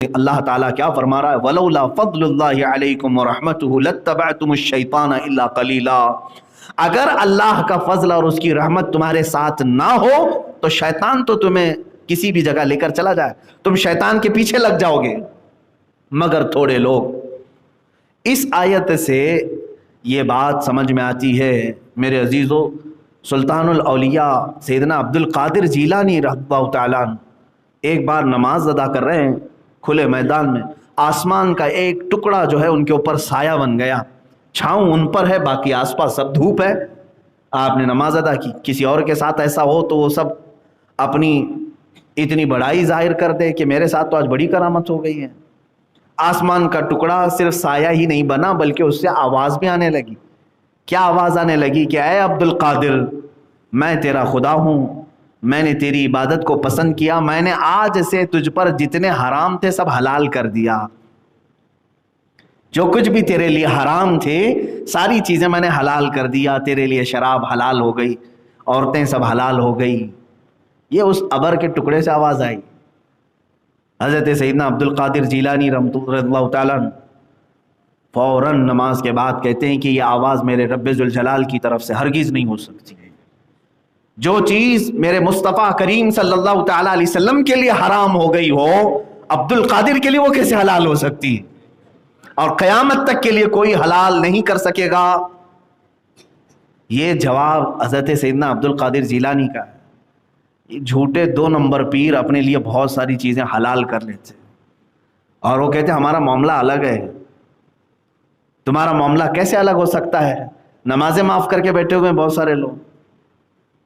اللہ تعالیٰ کیا فرما رہا ہے؟ وَلَوْلَا فَضْلُ اللَّهِ عَلَيْكُمْ وَرَحْمَتُهُ لَاتَّبَعْتُمُ الشَّيْطَانَ إِلَّا قَلِيلًا۔ اگر اللہ کا فضل اور اس کی رحمت تمہارے ساتھ نہ ہو تو شیطان تو تمہیں کسی بھی جگہ لے کر چلا جائے، تم شیطان کے پیچھے لگ جاؤ گے مگر تھوڑے لوگ۔ اس آیت سے یہ بات سمجھ میں آتی ہے میرے عزیزو، سلطان الاولیاء سیدنا عبد القادر جیلانی رضی اللہ تعالیٰ عنہ ایک بار نماز ادا کر رہے ہیں کھلے میدان میں، آسمان کا ایک ٹکڑا جو ہے ان کے اوپر سایہ بن گیا، چھاؤں ان پر ہے، باقی آس پاس سب دھوپ ہے۔ آپ نے نماز ادا کی، کسی اور کے ساتھ ایسا ہو تو وہ سب اپنی اتنی بڑائی ظاہر کر دے کہ میرے ساتھ تو آج بڑی کرامت ہو گئی ہے۔ آسمان کا ٹکڑا صرف سایہ ہی نہیں بنا بلکہ اس سے آواز بھی آنے لگی۔ کیا آواز آنے لگی کہ اے عبد القادر، میں تیرا خدا ہوں، میں نے تیری عبادت کو پسند کیا، میں نے آج سے تجھ پر جتنے حرام تھے سب حلال کر دیا، جو کچھ بھی تیرے لیے حرام تھے ساری چیزیں میں نے حلال کر دیا، تیرے لیے شراب حلال ہو گئی، عورتیں سب حلال ہو گئی۔ یہ اس ابر کے ٹکڑے سے آواز آئی۔ حضرت سیدنا عبد القادر جیلانی رضی اللہ تعالیٰ عنہ فوراً نماز کے بعد کہتے ہیں کہ یہ آواز میرے رب ذوالجلال کی طرف سے ہرگز نہیں ہو سکتی ہے۔ جو چیز میرے مصطفیٰ کریم صلی اللہ تعالیٰ علیہ وسلم کے لیے حرام ہو گئی ہو، عبد القادر کے لیے وہ کیسے حلال ہو سکتی ہے؟ اور قیامت تک کے لیے کوئی حلال نہیں کر سکے گا۔ یہ جواب حضرت سیدنا عبد القادر جیلانی کا ہے۔ جھوٹے 2 نمبر پیر اپنے لیے بہت ساری چیزیں حلال کر لیتے اور وہ کہتے ہیں ہمارا معاملہ الگ ہے۔ تمہارا معاملہ کیسے الگ ہو سکتا ہے؟ نمازیں معاف کر کے بیٹھے ہوئے ہیں بہت سارے لوگ۔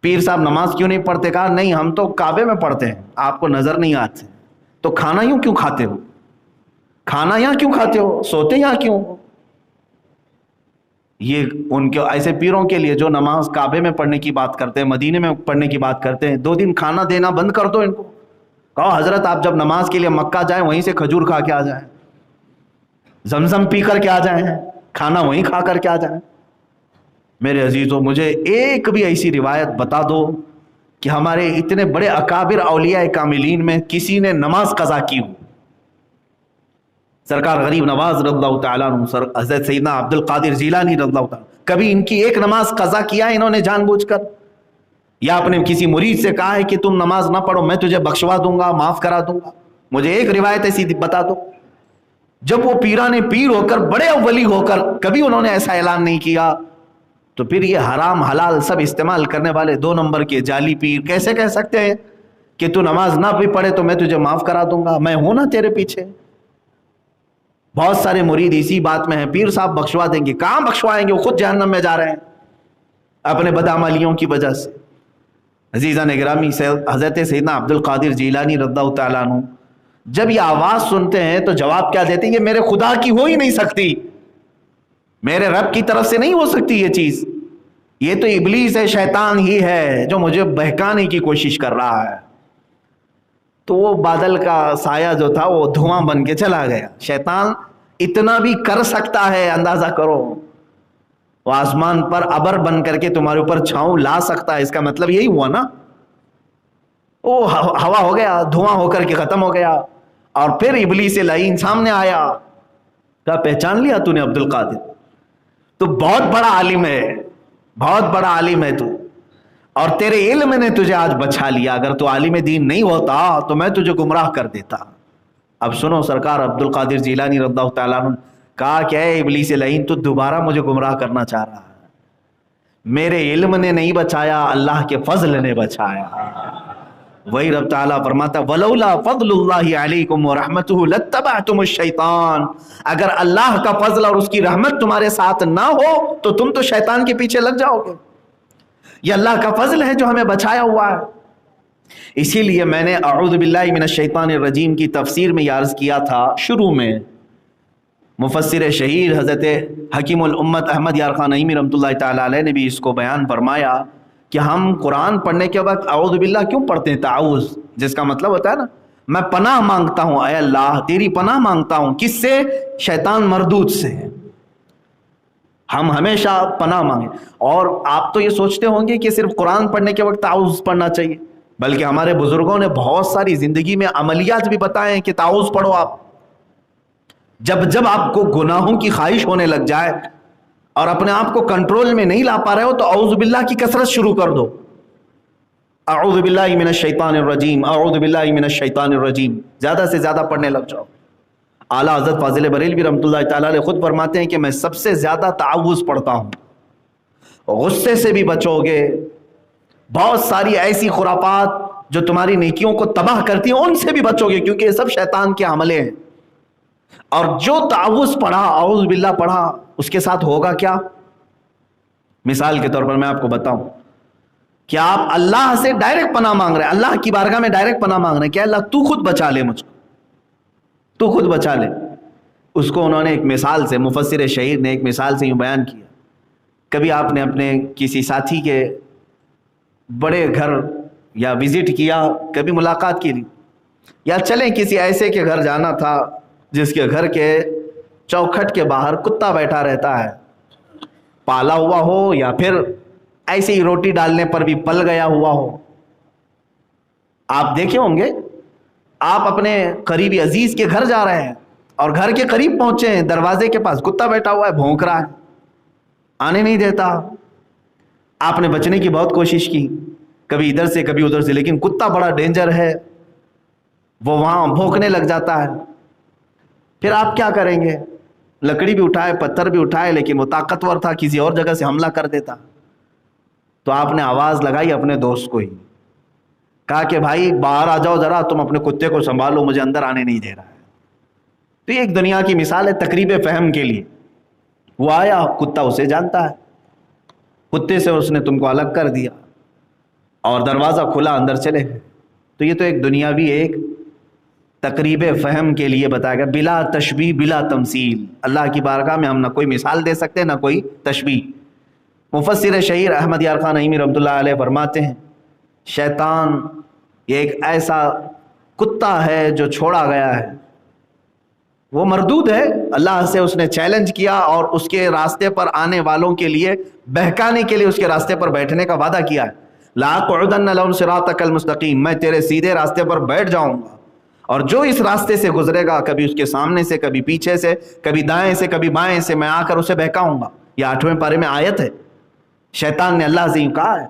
پیر صاحب نماز کیوں نہیں پڑھتے؟ کہا نہیں، ہم تو کعبے میں پڑھتے ہیں، آپ کو نظر نہیں آتے۔ تو کھانا یوں کیوں کھاتے ہو؟ کھانا یہاں کیوں کھاتے ہو؟ سوتے یہاں کیوں؟ یہ ان کے ایسے پیروں کے لیے جو نماز کعبے میں پڑھنے کی بات کرتے ہیں، مدینے میں پڑھنے کی بات کرتے ہیں، 2 دن کھانا دینا بند کر دو ان کو۔ کہو حضرت آپ جب نماز کے لیے مکہ جائیں وہیں سے کھجور کھا کے آ جائیں، زمزم پی کر کے آ جائیں، کھانا وہیں کھا کر کے آ جائیں۔ میرے عزیزو، مجھے ایک بھی ایسی روایت بتا دو کہ ہمارے اتنے بڑے اکابر اولیاء کاملین میں کسی نے نماز قضا کی ہو۔ سرکار غریب نواز رضی اللہ تعالیٰ عنہ، حضرت سیدنا عبد القادر جیلانی رضی اللہ تعالیٰ، کبھی ان کی ایک نماز قضا کیا ہے انہوں نے جان بوجھ کر؟ یا اپنے کسی مرید سے کہا ہے کہ تم نماز نہ پڑھو میں تجھے بخشوا دوں گا، معاف کرا دوں گا؟ مجھے ایک روایت ایسی بتا دو۔ جب وہ پیران پیر ہو کر، بڑے ولی ہو کر، کبھی انہوں نے ایسا اعلان نہیں کیا، تو پھر یہ حرام حلال سب استعمال کرنے والے 2 نمبر کے جعلی پیر کیسے کہہ سکتے ہیں کہ تو نماز نہ بھی پڑھے تو میں تجھے معاف کرا دوں گا، میں ہوں نا تیرے پیچھے؟ بہت سارے مرید اسی بات میں ہیں، پیر صاحب بخشوا دیں گے، کہاں بخشوائیں گے؟ وہ خود جہنم میں جا رہے ہیں اپنے بدعمالیوں کی وجہ سے۔ عزیزان گرامی، حضرت سیدنا عبد القادر جیلانی رضی اللہ تعالیٰ عنہ جب یہ آواز سنتے ہیں تو جواب کیا دیتے ہیں؟ یہ میرے خدا کی ہو ہی نہیں سکتی، میرے رب کی طرف سے نہیں ہو سکتی یہ چیز، یہ تو ابلیس ہے، شیطان ہی ہے جو مجھے بہکانے کی کوشش کر رہا ہے۔ تو وہ بادل کا سایہ جو تھا وہ دھواں بن کے چلا گیا۔ شیطان اتنا بھی کر سکتا ہے، اندازہ کرو، وہ آسمان پر ابر بن کر کے تمہارے اوپر چھاؤں لا سکتا ہے، اس کا مطلب یہی ہوا نا، وہ ہوا ہو گیا، دھواں ہو کر کے ختم ہو گیا۔ اور پھر ابلیس لعین سامنے آیا، کیا پہچان لیا تو نے عبد القادر؟ تو بہت بڑا عالم ہے، بہت بڑا عالم ہے تو، اور تیرے علم نے تجھے آج بچا لیا، اگر تو عالم دین نہیں ہوتا تو میں تجھے گمراہ کر دیتا۔ اب سنو، سرکار عبد القادر جیلانی رضی اللہ تعالیٰ عنہ کہا کہ اے ابلیس لعین، تو دوبارہ مجھے گمراہ کرنا چاہ رہا ہے، میرے علم نے نہیں بچایا، اللہ کے فضل نے بچایا۔ وہی رب تعالیٰ فرماتا وَلَوْلَا فَضْلُ اللَّهِ عَلَيْكُمْ وَرَحْمَتُهُ لَاتَّبَعْتُمُ الشَّيْطَانَ، اگر اللہ کا فضل اور اس کی رحمت تمہارے ساتھ نہ ہو تو تم تو شیطان کے پیچھے لگ جاؤ گے۔ یہ اللہ کا فضل ہے جو ہمیں بچایا ہوا ہے۔ اسی لیے میں نے اعوذ باللہ من الشیطان الرجیم کی تفسیر میں یہ عرض کیا تھا شروع میں، مفسر شہیر حضرت حکیم الامت احمد یار خان نعیمی رحمۃ اللہ تعالیٰ علیہ نے بھی اس کو بیان فرمایا کہ ہم قرآن پڑھنے کے وقت اعوذ باللہ کیوں پڑھتے ہیں؟ تعوذ، جس کا مطلب ہوتا ہے نا، میں پناہ مانگتا ہوں، اے اللہ تیری پناہ مانگتا ہوں، کس سے؟ شیطان مردود سے۔ ہم ہمیشہ پناہ مانگیں۔ اور آپ تو یہ سوچتے ہوں گے کہ صرف قرآن پڑھنے کے وقت تعوذ پڑھنا چاہیے، بلکہ ہمارے بزرگوں نے بہت ساری زندگی میں عملیات بھی بتائے ہیں کہ تعوذ پڑھو آپ. جب آپ کو گناہوں کی خواہش ہونے لگ جائے اور اپنے آپ کو کنٹرول میں نہیں لا پا رہے ہو تو اعوذ باللہ کی کثرت شروع کر دو. اعوذ باللہ من الشیطان الرجیم، اعوذ باللہ من الشیطان الرجیم، زیادہ سے زیادہ پڑھنے لگ جاؤ. اعلیٰ حضرت فاضل بریلوی رحمۃ اللہ تعالیٰ علیہ خود فرماتے ہیں کہ میں سب سے زیادہ تعوذ پڑھتا ہوں. غصے سے بھی بچو گے، بہت ساری ایسی خرافات جو تمہاری نیکیوں کو تباہ کرتی ہیں ان سے بھی بچو گے، کیونکہ یہ سب شیطان کے عملے ہیں. اور جو تعوذ پڑھا، اعوذ باللہ پڑھا، اس کے ساتھ ہوگا کیا؟ مثال کے طور پر میں آپ کو بتاؤں کہ آپ اللہ سے ڈائریکٹ پناہ مانگ رہے ہیں، اللہ کی بارگاہ میں ڈائریکٹ پناہ مانگ رہے ہیں کہ اللہ تو خود بچا لے مجھ کو، تو خود بچا لے. اس کو انہوں نے ایک مثال سے، مفسر شہیر نے ایک مثال سے یوں بیان کیا. کبھی آپ نے اپنے کسی ساتھی کے بڑے گھر یا وزٹ کیا، کبھی ملاقات کی، یا چلیں کسی ایسے کے گھر جانا تھا جس کے گھر کے چوکھٹ کے باہر کتا بیٹھا رہتا ہے، پالا ہوا ہو یا پھر ایسے ہی روٹی ڈالنے پر بھی پل گیا ہوا ہو. آپ دیکھے ہوں گے، آپ اپنے قریبی عزیز کے گھر جا رہے ہیں اور گھر کے قریب پہنچے ہیں، دروازے کے پاس کتا بیٹھا ہوا ہے، بھونک رہا ہے، آنے نہیں دیتا. آپ نے بچنے کی بہت کوشش کی، کبھی ادھر سے کبھی ادھر سے، لیکن کتا بڑا ڈینجر ہے، وہ وہاں بھونکنے لگ جاتا ہے. پھر آپ کیا کریں گے؟ لکڑی بھی اٹھائے، پتھر بھی اٹھائے، لیکن وہ طاقتور تھا، کسی اور جگہ سے حملہ کر دیتا. تو آپ نے آواز لگائی اپنے دوست کو ہی، کہا کہ بھائی باہر آ جاؤ ذرا، تم اپنے کتے کو سنبھالو، مجھے اندر آنے نہیں دے رہا ہے. تو یہ ایک دنیا کی مثال ہے تقریب فہم کے لیے. وہ آیا، کتا اسے جانتا ہے، کتے سے اس نے تم کو الگ کر دیا اور دروازہ کھلا، اندر چلے گئے. تو یہ تو ایک دنیاوی ایک تقریب فہم کے لیے بتایا گیا، بلا تشبیہ بلا تمثیل. اللہ کی بارگاہ میں ہم نہ کوئی مثال دے سکتے نہ کوئی تشبیہ. مفسر شہیر احمد یار خان نعیمی رحمۃ اللہ علیہ فرماتے ہیں شیطان یہ ایک ایسا کتا ہے جو چھوڑا گیا ہے، وہ مردود ہے. اللہ سے اس نے چیلنج کیا اور اس کے راستے پر آنے والوں کے لیے بہکانے کے لیے اس کے راستے پر بیٹھنے کا وعدہ کیا ہے. لَأَقْعُدَنَّ لَهُمْ صِرَاطَكَ الْمُسْتَقِيمَ، میں تیرے سیدھے راستے پر بیٹھ جاؤں گا، اور جو اس راستے سے گزرے گا، کبھی اس کے سامنے سے، کبھی پیچھے سے، کبھی دائیں سے، کبھی بائیں سے، میں آ کر اسے بہکاؤں گا. یہ 8ویں پارے میں آیت ہے. شیطان نے اللہ سے یوں کہا ہے.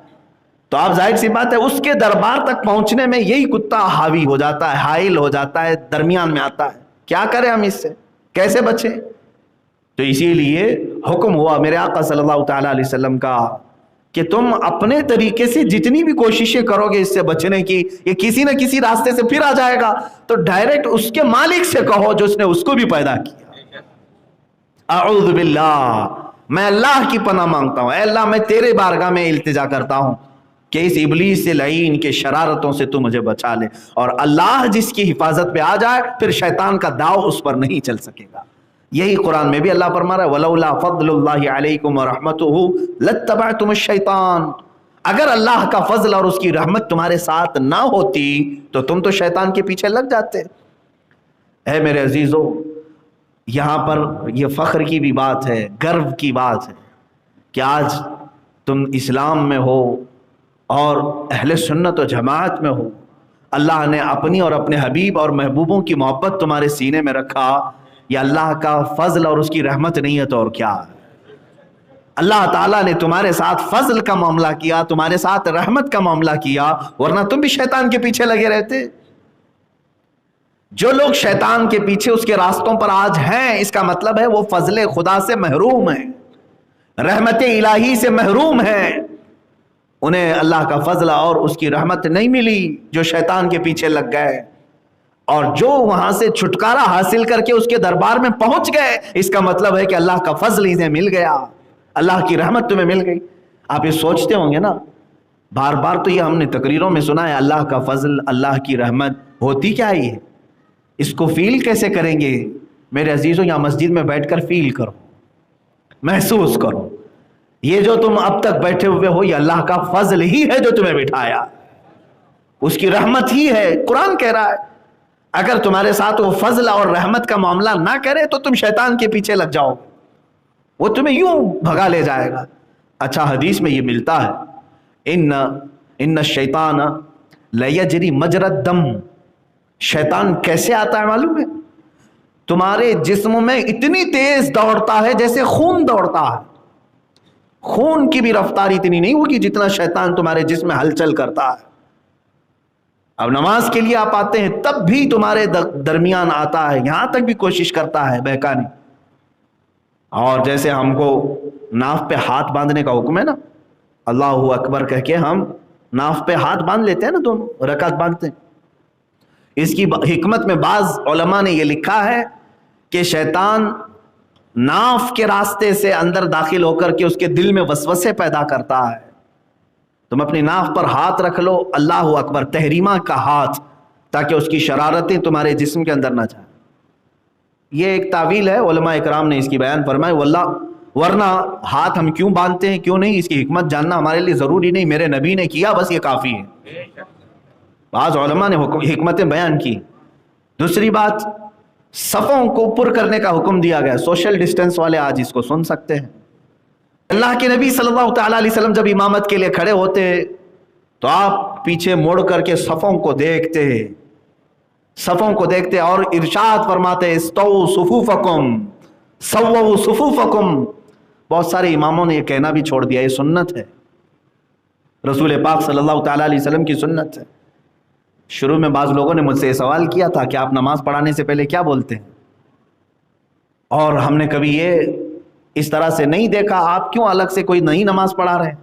تو آپ ظاہر سی بات ہے اس کے دربار تک پہنچنے میں یہی کتا حاوی ہو جاتا ہے، حائل ہو جاتا ہے، درمیان میں آتا ہے. کیا کریں ہم اس سے، کیسے بچیں؟ تو اسی لیے حکم ہوا میرے آقا صلی اللہ تعالیٰ علیہ وسلم کا کہ تم اپنے طریقے سے جتنی بھی کوششیں کرو گے اس سے بچنے کی، یہ کسی نہ کسی راستے سے پھر آ جائے گا. تو ڈائریکٹ اس کے مالک سے کہو جو اس نے اس کو بھی پیدا کیا. اعوذ باللہ، میں اللہ کی پناہ مانگتا ہوں، اے اللہ میں تیرے بارگاہ میں التجا کرتا ہوں کہ اس ابلیس سے لعین کے شرارتوں سے تو مجھے بچا لے. اور اللہ جس کی حفاظت پہ آ جائے پھر شیطان کا داؤ اس پر نہیں چل سکے گا. یہی قرآن میں بھی اللہ فرما رہا ہے وَلَوْلَا فَضْلُ اللَّهِ عَلَيْكُمْ وَرَحْمَتُهُ لَاتَّبَعْتُمُ الشَّيْطَانَ، اگر اللہ کا فضل اور اس کی رحمت تمہارے ساتھ نہ ہوتی تو تم تو شیطان کے پیچھے لگ جاتے. اے میرے عزیزو، یہاں پر یہ فخر کی بھی بات ہے، گرو کی بات ہے کہ آج تم اسلام میں ہو اور اہل سنت و جماعت میں ہو. اللہ نے اپنی اور اپنے حبیب اور محبوبوں کی محبت تمہارے سینے میں رکھا. یہ اللہ کا فضل اور اس کی رحمت نہیں ہے تو اور کیا؟ اللہ تعالیٰ نے تمہارے ساتھ فضل کا معاملہ کیا، تمہارے ساتھ رحمت کا معاملہ کیا، ورنہ تم بھی شیطان کے پیچھے لگے رہتے. جو لوگ شیطان کے پیچھے اس کے راستوں پر آج ہیں، اس کا مطلب ہے وہ فضل خدا سے محروم ہیں، رحمت الہی سے محروم ہیں. انہیں اللہ کا فضل اور اس کی رحمت نہیں ملی جو شیطان کے پیچھے لگ گئے. اور جو وہاں سے چھٹکارا حاصل کر کے اس کے دربار میں پہنچ گئے، اس کا مطلب ہے کہ اللہ کا فضل انہیں مل گیا، اللہ کی رحمت تمہیں مل گئی. آپ یہ سوچتے ہوں گے نا، بار بار تو یہ ہم نے تقریروں میں سنا ہے، اللہ کا فضل، اللہ کی رحمت ہوتی کیا ہے؟ اس کو فیل کیسے کریں گے؟ میرے عزیزوں، یہاں مسجد میں بیٹھ کر فیل کرو، محسوس کرو. یہ جو تم اب تک بیٹھے ہوئے ہو یہ اللہ کا فضل ہی ہے جو تمہیں بٹھایا، اس کی رحمت ہی ہے. قرآن کہہ رہا ہے اگر تمہارے ساتھ وہ فضل اور رحمت کا معاملہ نہ کرے تو تم شیطان کے پیچھے لگ جاؤ، وہ تمہیں یوں بھگا لے جائے گا. اچھا، حدیث میں یہ ملتا ہے ان الشیطان لَيَجْرِي مَجْرَ الدَّمِ، شیطان کیسے آتا ہے معلوم ہے؟ تمہارے جسم میں اتنی تیز دوڑتا ہے جیسے خون دوڑتا ہے، خون کی بھی رفتار اتنی نہیں ہوگی جتنا شیطان تمہارے جسم میں ہلچل کرتا ہے۔ اب نماز کے لیے آپ آتے ہیں تب بھی تمہارے درمیان آتا ہے، یہاں تک بھی کوشش کرتا ہے بہکانے۔ اور جیسے ہم کو ناف پہ ہاتھ باندھنے کا حکم ہے نا، اللہ اکبر کہہ کے ہم ناف پہ ہاتھ باندھ لیتے ہیں نا، دونوں رکعت باندھتے ہیں۔ اس کی حکمت میں بعض علماء نے یہ لکھا ہے کہ شیطان ناف کے راستے سے اندر داخل ہو کر کے اس کے دل میں وسوسے پیدا کرتا ہے۔ تم اپنی ناف پر ہاتھ رکھ لو، اللہ اکبر، تحریمہ کا ہاتھ، تاکہ اس کی شرارتیں تمہارے جسم کے اندر نہ جائیں۔ یہ ایک تعویل ہے، علماء اکرام نے اس کی بیان فرمائے، واللہ ورنہ ہاتھ ہم کیوں باندھتے ہیں کیوں نہیں، اس کی حکمت جاننا ہمارے لیے ضروری نہیں، میرے نبی نے کیا بس یہ کافی ہے۔ بعض علماء نے حکمتیں بیان کی۔ دوسری بات، صفوں کو پر کرنے کا حکم دیا گیا۔ سوشل ڈسٹینس والے آج اس کو سن سکتے ہیں۔ اللہ کے نبی صلی اللہ تعالیٰ علیہ وسلم جب امامت کے لیے کھڑے ہوتے تو آپ پیچھے مڑ کر کے صفوں کو دیکھتے اور ارشاد فرماتے، استووا صفوفکم، سووا صفوفکم۔ بہت سارے اماموں نے یہ کہنا بھی چھوڑ دیا، یہ سنت ہے، رسول پاک صلی اللہ تعالیٰ علیہ وسلم کی سنت ہے۔ شروع میں بعض لوگوں نے مجھ سے یہ سوال کیا تھا کہ آپ نماز پڑھانے سے پہلے کیا بولتے ہیں، اور ہم نے کبھی یہ اس طرح سے نہیں دیکھا، آپ کیوں الگ سے کوئی نئی نماز پڑھا رہے ہیں؟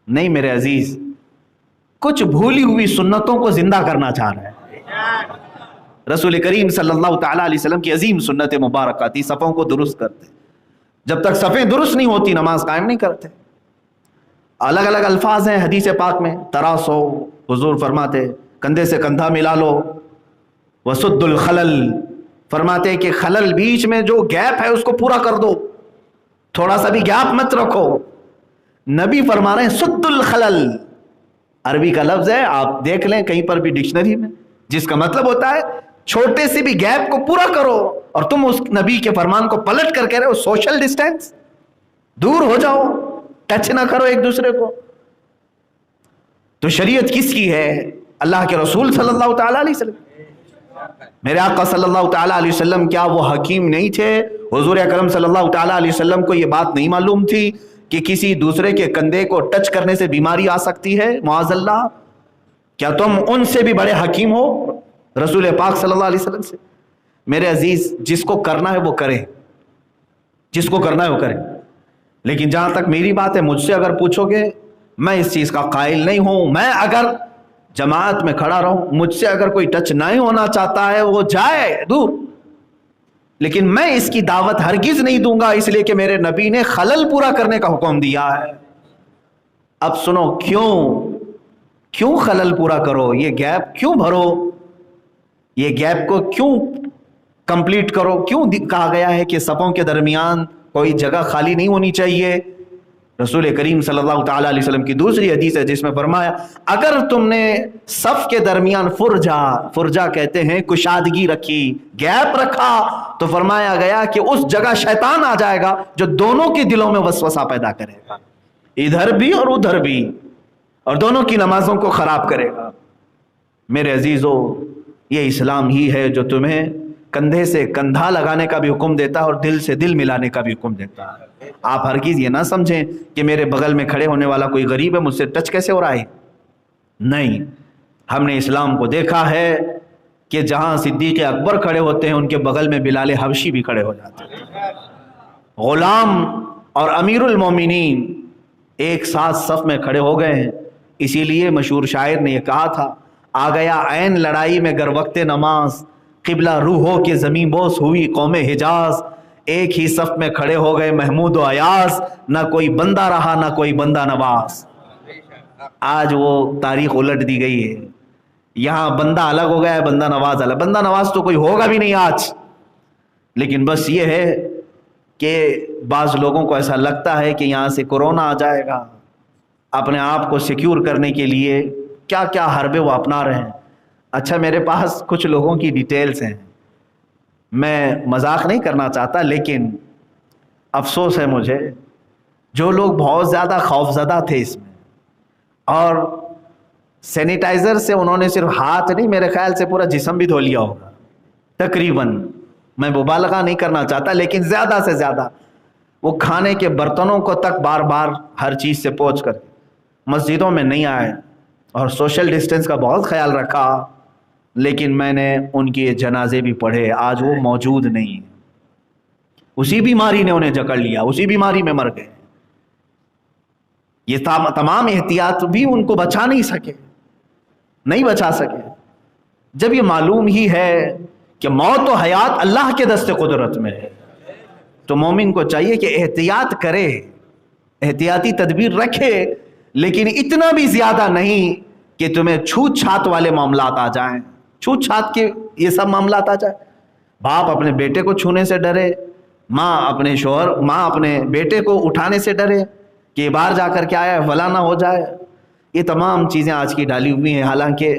نہیں میرے عزیز، کچھ بھولی ہوئی سنتوں کو زندہ کرنا چاہ رہے ہیں۔ رسول کریم صلی اللہ تعالیٰ علیہ وسلم کی عظیم سنت مبارکہ تھی، صفوں کو درست کرتے، جب تک صفیں درست نہیں ہوتی نماز قائم نہیں کرتے۔ الگ الگ الفاظ ہیں حدیث پاک میں، تراسو، حضور فرماتے کندھے سے کندھا ملا لو، وسد الخلل، فرماتے کہ خلل بیچ میں جو گیپ ہے اس کو پورا کر دو، تھوڑا سا بھی گیپ مت رکھو۔ نبی فرما رہے ہیں سد الخلل، عربی کا لفظ ہے، آپ دیکھ لیں کہیں پر بھی ڈکشنری میں، جس کا مطلب ہوتا ہے چھوٹے سے بھی گیپ کو پورا کرو، اور تم اس نبی کے فرمان کو پلٹ کر کہہ رہے ہو سوشل ڈسٹینس، دور ہو جاؤ، ٹچ نہ کرو ایک دوسرے کو۔ تو شریعت کس کی ہے؟ اللہ کے رسول صلی اللہ تعالیٰ علیہ وسلم۔ میرے آقا صلی اللہ تعالیٰ علیہ وسلم کیا وہ حکیم نہیں تھے؟ حضور اکرم صلی اللہ تعالیٰ علیہ وسلم کو یہ بات نہیں معلوم تھی کہ کسی دوسرے کے کندھے کو ٹچ کرنے سے بیماری آ سکتی ہے معاذ اللہ؟ کیا تم ان سے بھی بڑے حکیم ہو رسول پاک صلی اللہ علیہ وسلم سے؟ میرے عزیز، جس کو کرنا ہے وہ کرے، جس کو کرنا ہے وہ کرے، لیکن جہاں تک میری بات ہے، مجھ سے اگر پوچھو گے، میں اس چیز کا قائل نہیں ہوں۔ میں اگر جماعت میں کھڑا رہوں، مجھ سے اگر کوئی ٹچ نہیں ہونا چاہتا ہے وہ جائے دور، لیکن میں اس کی دعوت ہرگز نہیں دوں گا، اس لیے کہ میرے نبی نے خلل پورا کرنے کا حکم دیا ہے۔ اب سنو، کیوں خلل پورا کرو؟ یہ گیپ کیوں بھرو؟ یہ گیپ کو کیوں کمپلیٹ کرو؟ کیوں کہا گیا ہے کہ صفوں کے درمیان کوئی جگہ خالی نہیں ہونی چاہیے؟ رسول کریم صلی اللہ تعالیٰ علیہ وسلم کی دوسری حدیث ہے جس میں فرمایا، اگر تم نے صف کے درمیان فرجہ کہتے ہیں کشادگی رکھی، گیپ رکھا، تو فرمایا گیا کہ اس جگہ شیطان آ جائے گا جو دونوں کے دلوں میں وسوسہ پیدا کرے گا، ادھر بھی اور ادھر بھی، اور دونوں کی نمازوں کو خراب کرے گا۔ میرے عزیزو، یہ اسلام ہی ہے جو تمہیں کندھے سے کندھا لگانے کا بھی حکم دیتا ہے اور دل سے دل ملانے کا بھی حکم دیتا ہے۔ آپ ہرگز یہ نہ سمجھیں کہ میرے بغل میں کھڑے ہونے والا کوئی غریب ہے، مجھ سے ٹچ کیسے ہو رہا ہے؟ نہیں، ہم نے اسلام کو دیکھا ہے کہ جہاں صدیق اکبر کھڑے ہوتے ہیں ان کے بغل میں بلال حبشی بھی کھڑے ہو جاتے ہیں۔ غلام اور امیر المومنین ایک ساتھ صف میں کھڑے ہو گئے ہیں، اسی لیے مشہور شاعر نے یہ کہا تھا، آ گیا عین لڑائی میں گر وقت نماز، قبلہ روحوں کے زمین بوس ہوئی قوم حجاز، ایک ہی صف میں کھڑے ہو گئے محمود و ایاز، نہ کوئی بندہ رہا نہ کوئی بندہ نواز۔ آج وہ تاریخ الٹ دی گئی ہے، یہاں بندہ الگ ہو گیا ہے، بندہ نواز الگ۔ بندہ نواز تو کوئی ہوگا بھی نہیں آج، لیکن بس یہ ہے کہ بعض لوگوں کو ایسا لگتا ہے کہ یہاں سے کورونا آ جائے گا، اپنے آپ کو سیکیور کرنے کے لیے کیا کیا حربے وہ اپنا رہے ہیں۔ اچھا، میرے پاس کچھ لوگوں کی ڈیٹیلز ہیں، میں مذاق نہیں کرنا چاہتا، لیکن افسوس ہے مجھے، جو لوگ بہت زیادہ خوف زدہ تھے اس میں، اور سینیٹائزر سے انہوں نے صرف ہاتھ نہیں، میرے خیال سے پورا جسم بھی دھو لیا ہوگا تقریباً، میں مبالغہ نہیں کرنا چاہتا، لیکن زیادہ سے زیادہ وہ کھانے کے برتنوں کو تک بار بار ہر چیز سے پوچھ کر مسجدوں میں نہیں آئے اور سوشل ڈسٹینس کا بہت خیال رکھا، لیکن میں نے ان کے جنازے بھی پڑھے، آج وہ موجود نہیں، اسی بیماری نے انہیں جکڑ لیا، اسی بیماری میں مر گئے۔ یہ تمام احتیاط بھی ان کو بچا نہیں بچا سکے۔ جب یہ معلوم ہی ہے کہ موت و حیات اللہ کے دست قدرت میں ہے، تو مومن کو چاہیے کہ احتیاط کرے، احتیاطی تدبیر رکھے، لیکن اتنا بھی زیادہ نہیں کہ تمہیں چھوت چھات والے معاملات آ جائیں، چھوت چھات کے یہ سب معاملات آ جائیں۔ باپ اپنے بیٹے کو چھونے سے ڈرے، ماں اپنے بیٹے کو اٹھانے سے ڈرے کہ باہر جا کر کے آیا ہے فلاں نہ ہو جائے۔ یہ تمام چیزیں آج کی ڈالی ہوئی ہیں، حالانکہ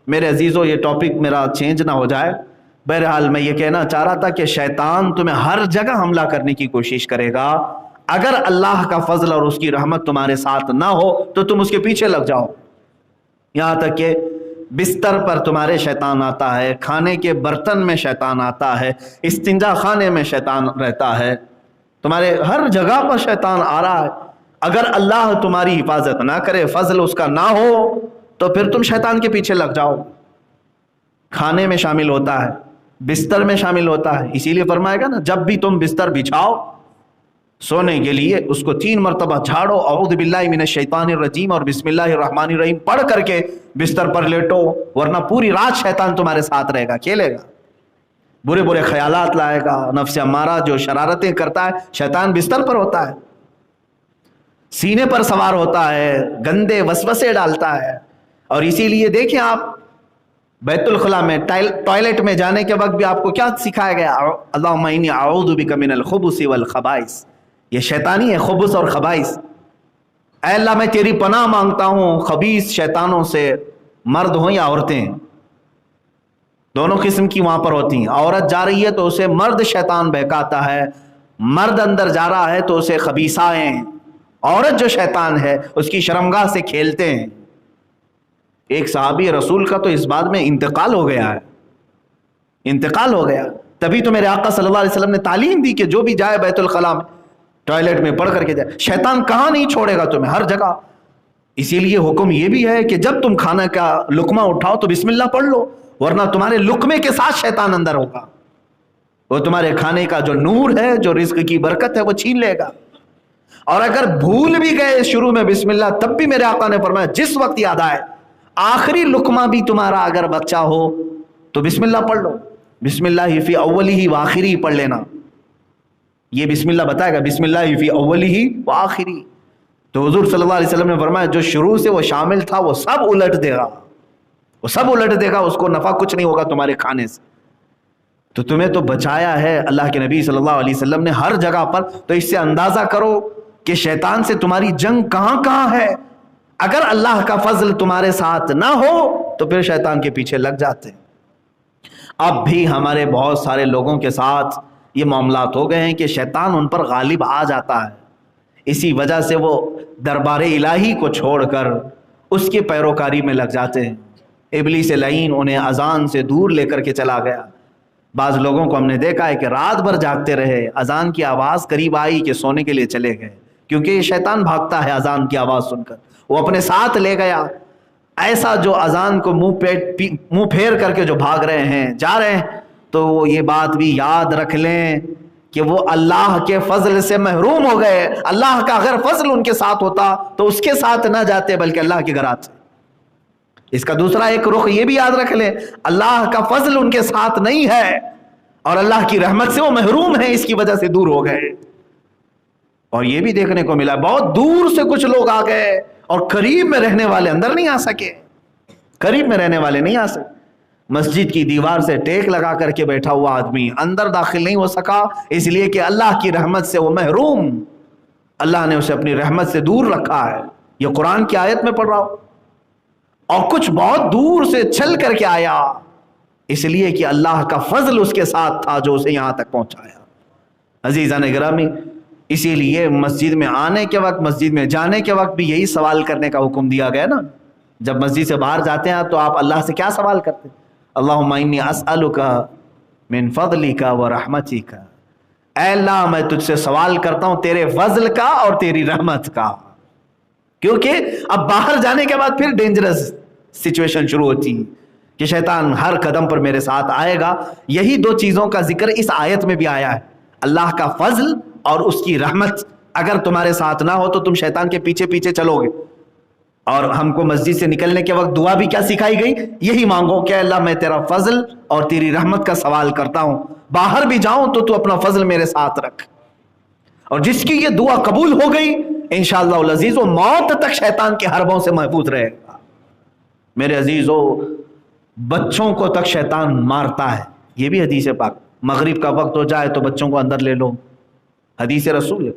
میرے عزیزو یہ ٹاپک میرا چینج نہ ہو جائے، بہرحال میں یہ کہنا چاہ رہا تھا کہ شیطان تمہیں ہر جگہ حملہ کرنے کی کوشش کرے گا، اگر اللہ کا فضل اور اس کی رحمت تمہارے ساتھ نہ ہو تو تم اس کے پیچھے لگ جاؤ، یہاں تک کہ بستر پر تمہارے شیطان آتا ہے، کھانے کے برتن میں شیطان آتا ہے، استنجا خانے میں شیطان رہتا ہے، تمہارے ہر جگہ پر شیطان آ رہا ہے۔ اگر اللہ تمہاری حفاظت نہ کرے، فضل اس کا نہ ہو، تو پھر تم شیطان کے پیچھے لگ جاؤ۔ کھانے میں شامل ہوتا ہے، بستر میں شامل ہوتا ہے، اسی لیے فرمائے گا نا، جب بھی تم بستر بچھاؤ سونے کے لیے اس کو 3 مرتبہ جھاڑو، اعوذ باللہ من الشیطان الرجیم اور بسم اللہ الرحمن الرحیم پڑھ کر کے بستر پر لیٹو، ورنہ پوری رات شیطان تمہارے ساتھ رہے گا، کھیلے گا، برے برے خیالات لائے گا، نفس امارہ جو شرارتیں کرتا ہے، شیطان بستر پر ہوتا ہے، سینے پر سوار ہوتا ہے، گندے وسوسے ڈالتا ہے۔ اور اسی لیے دیکھیں آپ بیت الخلاء میں ٹوائلٹ میں جانے کے وقت بھی آپ کو کیا سکھایا گیا؟ اللہم انی اعوذ بک من الخبث والخبائث، یہ شیطانی ہے خبث اور خبائث۔ اے اللہ میں تیری پناہ مانگتا ہوں خبیث شیطانوں سے، مرد ہوں یا عورتیں، دونوں قسم کی وہاں پر ہوتی ہیں۔ عورت جا رہی ہے تو اسے مرد شیطان بہکاتا ہے، مرد اندر جا رہا ہے تو اسے خبیثائیں، عورت جو شیطان ہے اس کی شرمگاہ سے کھیلتے ہیں۔ ایک صحابی رسول کا تو اس بات میں انتقال ہو گیا ہے، انتقال ہو گیا، تبھی تو میرے آقا صلی اللہ علیہ وسلم نے تعلیم دی کہ جو بھی جائے بیت الخلاء میں ٹوائلٹ میں پڑھ کر کے جائے، شیطان کہاں نہیں چھوڑے گا تمہیں، ہر جگہ۔ اسی لیے حکم یہ بھی ہے کہ جب تم کھانا کا لقمہ اٹھاؤ تو بسم اللہ پڑھ لو، ورنہ تمہارے لقمے کے ساتھ شیطان اندر ہوگا، وہ تمہارے کھانے کا جو نور ہے، جو رزق کی برکت ہے، وہ چھین لے گا۔ اور اگر بھول بھی گئے شروع میں بسم اللہ، تب بھی میرے آقا نے فرمایا جس وقت یاد آئے، آخری لقمہ بھی تمہارا اگر بچہ ہو تو بسم اللہ پڑھ لو، بسم اللہ فی اولی و آخری پڑھ لینا، یہ بسم اللہ بتائے گا، بسم اللہ فی اولی و آخری۔ تو حضور صلی اللہ علیہ وسلم نے فرمایا جو شروع سے وہ شامل تھا وہ سب الٹ دے گا، وہ سب الٹ دے گا، اس کو نفع کچھ نہیں ہوگا تمہارے کھانے سے۔ تو تمہیں تو بچایا ہے اللہ کے نبی صلی اللہ علیہ وسلم نے ہر جگہ پر، تو اس سے اندازہ کرو کہ شیطان سے تمہاری جنگ کہاں کہاں ہے۔ اگر اللہ کا فضل تمہارے ساتھ نہ ہو تو پھر شیطان کے پیچھے لگ جاتے۔ اب بھی ہمارے بہت سارے لوگوں کے ساتھ یہ معاملات ہو گئے ہیں کہ شیطان ان پر غالب آ جاتا ہے، اسی وجہ سے وہ دربار الہی کو چھوڑ کر اس کی پیروکاری میں لگ جاتے ہیں۔ ابلیس لعین انہیں اذان سے دور لے کر کے چلا گیا۔ بعض لوگوں کو ہم نے دیکھا ہے کہ رات بھر جاگتے رہے، اذان کی آواز قریب آئی کہ سونے کے لیے چلے گئے، کیونکہ یہ شیطان بھاگتا ہے اذان کی آواز سن کر، وہ اپنے ساتھ لے گیا۔ ایسا جو اذان کو منہ پھیر کر کے جو بھاگ رہے ہیں، جا رہے ہیں، تو وہ یہ بات بھی یاد رکھ لیں کہ وہ اللہ کے فضل سے محروم ہو گئے۔ اللہ کا اگر فضل ان کے ساتھ ہوتا تو اس کے ساتھ نہ جاتے بلکہ اللہ کے گھر آتے۔ اس کا دوسرا ایک رخ یہ بھی یاد رکھ لیں، اللہ کا فضل ان کے ساتھ نہیں ہے اور اللہ کی رحمت سے وہ محروم ہیں، اس کی وجہ سے دور ہو گئے۔ اور یہ بھی دیکھنے کو ملا بہت دور سے کچھ لوگ آ گئے اور قریب میں رہنے والے اندر نہیں آ سکے، قریب میں رہنے والے نہیں آ سکے۔ مسجد کی دیوار سے ٹیک لگا کر کے بیٹھا ہوا آدمی اندر داخل نہیں ہو سکا، اس لیے کہ اللہ کی رحمت سے وہ محروم، اللہ نے اسے اپنی رحمت سے دور رکھا ہے۔ یہ قرآن کی آیت میں پڑھ رہا ہوں۔ اور کچھ بہت دور سے چل کر کے آیا، اس لیے کہ اللہ کا فضل اس کے ساتھ تھا جو اسے یہاں تک پہنچایا۔ عزیزان گرامی، اسی لیے مسجد میں آنے کے وقت، مسجد میں جانے کے وقت بھی یہی سوال کرنے کا حکم دیا گیا نا، جب مسجد سے باہر جاتے ہیں تو آپ اللہ سے کیا سوال کرتے ہیں؟ اللہم انی اسألک من فضلک و رحمتک، اے اللہ میں تجھ سے سوال کرتا ہوں تیرے فضل کا اور تیری رحمت کا، کیونکہ اب باہر جانے کے بعد پھر ڈینجرس سچویشن شروع ہوتی ہے کہ شیطان ہر قدم پر میرے ساتھ آئے گا۔ یہی دو چیزوں کا ذکر اس آیت میں بھی آیا ہے، اللہ کا فضل اور اس کی رحمت۔ اگر تمہارے ساتھ نہ ہو تو تم شیطان کے پیچھے پیچھے چلو گے۔ اور ہم کو مسجد سے نکلنے کے وقت دعا بھی کیا سکھائی گئی؟ یہی مانگو کہ اللہ میں تیرا فضل اور تیری رحمت کا سوال کرتا ہوں، باہر بھی جاؤں تو اپنا فضل میرے ساتھ رکھ۔ اور جس کی یہ دعا قبول ہو گئی انشاءاللہ العزیز وہ موت تک شیطان کے حربوں سے محفوظ رہے گا۔ میرے عزیزو، بچوں کو تک شیطان مارتا ہے، یہ بھی حدیث پاک۔ مغرب کا وقت ہو جائے تو بچوں کو اندر لے لو، حدیث رسول ہے۔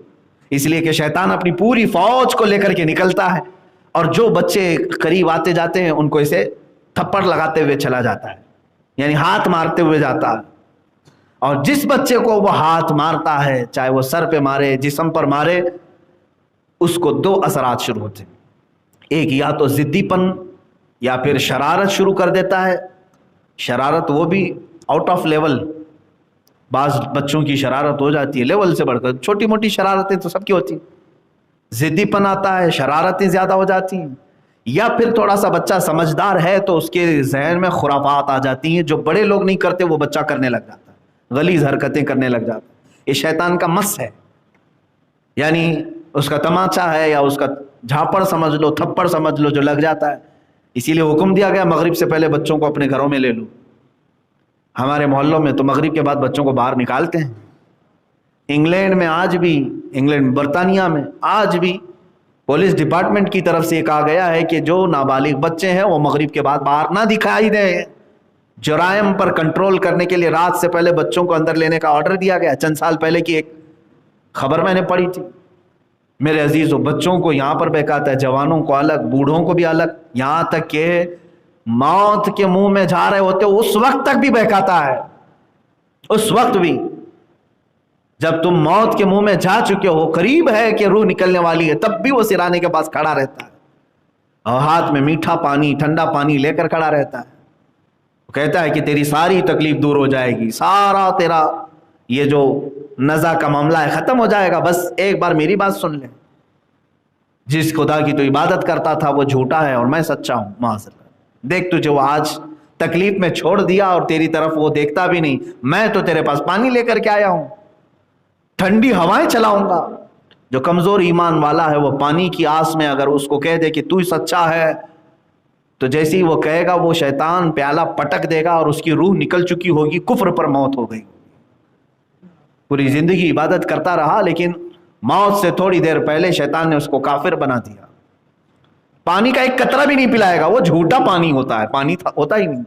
اس لیے کہ شیطان اپنی پوری فوج کو لے کر کے نکلتا ہے، اور جو بچے قریب آتے جاتے ہیں ان کو اسے تھپڑ لگاتے ہوئے چلا جاتا ہے، یعنی ہاتھ مارتے ہوئے جاتا ہے۔ اور جس بچے کو وہ ہاتھ مارتا ہے، چاہے وہ سر پہ مارے، جسم پر مارے، اس کو دو اثرات شروع ہوتے ہیں۔ ایک یا تو ضدی پن یا پھر شرارت شروع کر دیتا ہے۔ شرارت وہ بھی آؤٹ آف لیول، بعض بچوں کی شرارت ہو جاتی ہے لیول سے بڑھ کر، چھوٹی موٹی شرارتیں تو سب کی ہوتی ہیں، ضدی پن آتا ہے، شرارتیں زیادہ ہو جاتی ہیں۔ یا پھر تھوڑا سا بچہ سمجھدار ہے تو اس کے ذہن میں خرافات آ جاتی ہیں، جو بڑے لوگ نہیں کرتے وہ بچہ کرنے لگ جاتا ہے، غلیظ حرکتیں کرنے لگ جاتا ہے۔ یہ شیطان کا مس ہے، یعنی اس کا تماچا ہے یا اس کا جھاپڑ سمجھ لو، تھپڑ سمجھ لو جو لگ جاتا ہے۔ اسی لیے حکم دیا گیا مغرب سے پہلے بچوں کو اپنے گھروں میں لے لو۔ ہمارے محلوں میں تو مغرب کے بعد بچوں کو باہر نکالتے ہیں۔ انگلینڈ میں آج بھی، انگلینڈ برطانیہ میں آج بھی پولیس ڈپارٹمنٹ کی طرف سے کہا گیا ہے کہ جو نابالغ بچے ہیں وہ مغرب کے بعد باہر نہ دکھائی دیں۔ جرائم پر کنٹرول کرنے کے لیے رات سے پہلے بچوں کو اندر لینے کا آرڈر دیا گیا۔ چند سال پہلے کی ایک خبر میں نے پڑھی تھی۔ میرے عزیزو، بچوں کو یہاں پر بہکاتا ہے، جوانوں کو الگ، بوڑھوں کو بھی الگ، یہاں تک کہ موت کے منہ میں جا رہے ہوتے اس وقت تک بھی بہکاتا ہے۔ اس وقت بھی جب تم موت کے منہ میں جا چکے ہو، قریب ہے کہ روح نکلنے والی ہے، تب بھی وہ سرانے کے پاس کھڑا رہتا ہے اور ہاتھ میں میٹھا پانی، ٹھنڈا پانی لے کر کھڑا رہتا ہے۔ وہ کہتا ہے کہ تیری ساری تکلیف دور ہو جائے گی، سارا تیرا یہ جو نزع کا معاملہ ہے ختم ہو جائے گا، بس ایک بار میری بات سن لے۔ جس خدا کی تو عبادت کرتا تھا وہ جھوٹا ہے اور میں سچا ہوں، معاذ اللہ۔ دیکھ تجھے وہ آج تکلیف میں چھوڑ دیا اور تیری طرف وہ دیکھتا بھی نہیں۔ میں تو تیرے پاس پانی لے کر کے آیا ہوں، ٹھنڈی ہوائیں چلاؤں گا۔ جو کمزور ایمان والا ہے وہ پانی کی آس میں اگر اس کو کہہ دے کہ تو ہی سچا ہے، تو جیسی وہ کہے گا وہ شیطان پیالہ پٹک دے گا اور اس کی روح نکل چکی ہوگی، کفر پر موت ہو گئی۔ پوری زندگی عبادت کرتا رہا لیکن موت سے تھوڑی دیر پہلے شیطان نے اس کو کافر بنا دیا۔ پانی کا ایک قطرہ بھی نہیں پلائے گا، وہ جھوٹا پانی ہوتا ہے، پانی ہوتا ہی نہیں،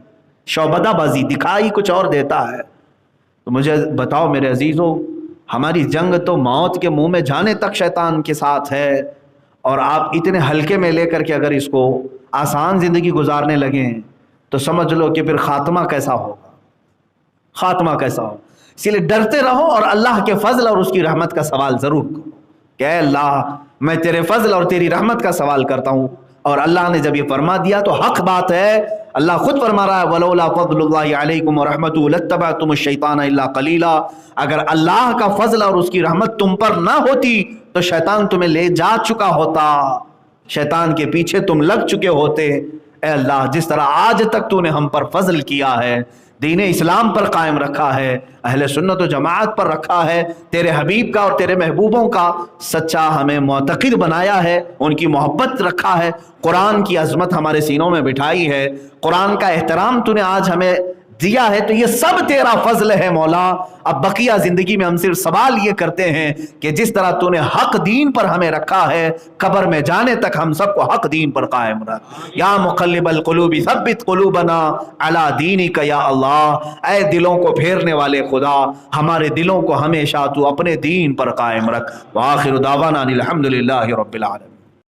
شعبدہ بازی، دکھائی کچھ اور دیتا ہے۔ تو مجھے بتاؤ میرے عزیزو، ہماری جنگ تو موت کے منہ میں جانے تک شیطان کے ساتھ ہے، اور آپ اتنے ہلکے میں لے کر کے اگر اس کو آسان زندگی گزارنے لگیں تو سمجھ لو کہ پھر خاتمہ کیسا ہوگا، خاتمہ کیسا ہوگا۔ اسی لیے ڈرتے رہو اور اللہ کے فضل اور اس کی رحمت کا سوال ضرور کرو کہ اے اللہ میں تیرے فضل اور تیری رحمت کا سوال کرتا ہوں۔ اور اللہ نے جب یہ فرما دیا تو حق بات ہے، اللہ خود فرما رہا ہے وَلَوْلَا فَضْلُ اللَّهِ عَلَيْكُمْ وَرَحْمَتُهُ لَاتَّبَعْتُمُ الشَّيْطَانَ إِلَّا قَلِيلًا۔ اگر اللہ کا فضل اور اس کی رحمت تم پر نہ ہوتی تو شیطان تمہیں لے جا چکا ہوتا، شیطان کے پیچھے تم لگ چکے ہوتے۔ اے اللہ جس طرح آج تک تو نے ہم پر فضل کیا ہے، دین اسلام پر قائم رکھا ہے، اہل سنت و جماعت پر رکھا ہے، تیرے حبیب کا اور تیرے محبوبوں کا سچا ہمیں معتقد بنایا ہے، ان کی محبت رکھا ہے، قرآن کی عظمت ہمارے سینوں میں بٹھائی ہے، قرآن کا احترام تو نے آج ہمیں دیا ہے، تو یہ سب تیرا فضل ہے مولا۔ اب بقیہ زندگی میں ہم صرف سوال یہ کرتے ہیں کہ جس طرح تو نے حق دین پر ہمیں رکھا ہے، قبر میں جانے تک ہم سب کو حق دین پر قائم رکھ۔ یا مقلب القلوب ثبت قلوبنا علی دینک یا اللہ، اے دلوں کو پھیرنے والے خدا ہمارے دلوں کو ہمیشہ تو اپنے دین پر قائم رکھ۔ وآخر دعوانا الحمدللہ رب العالمین۔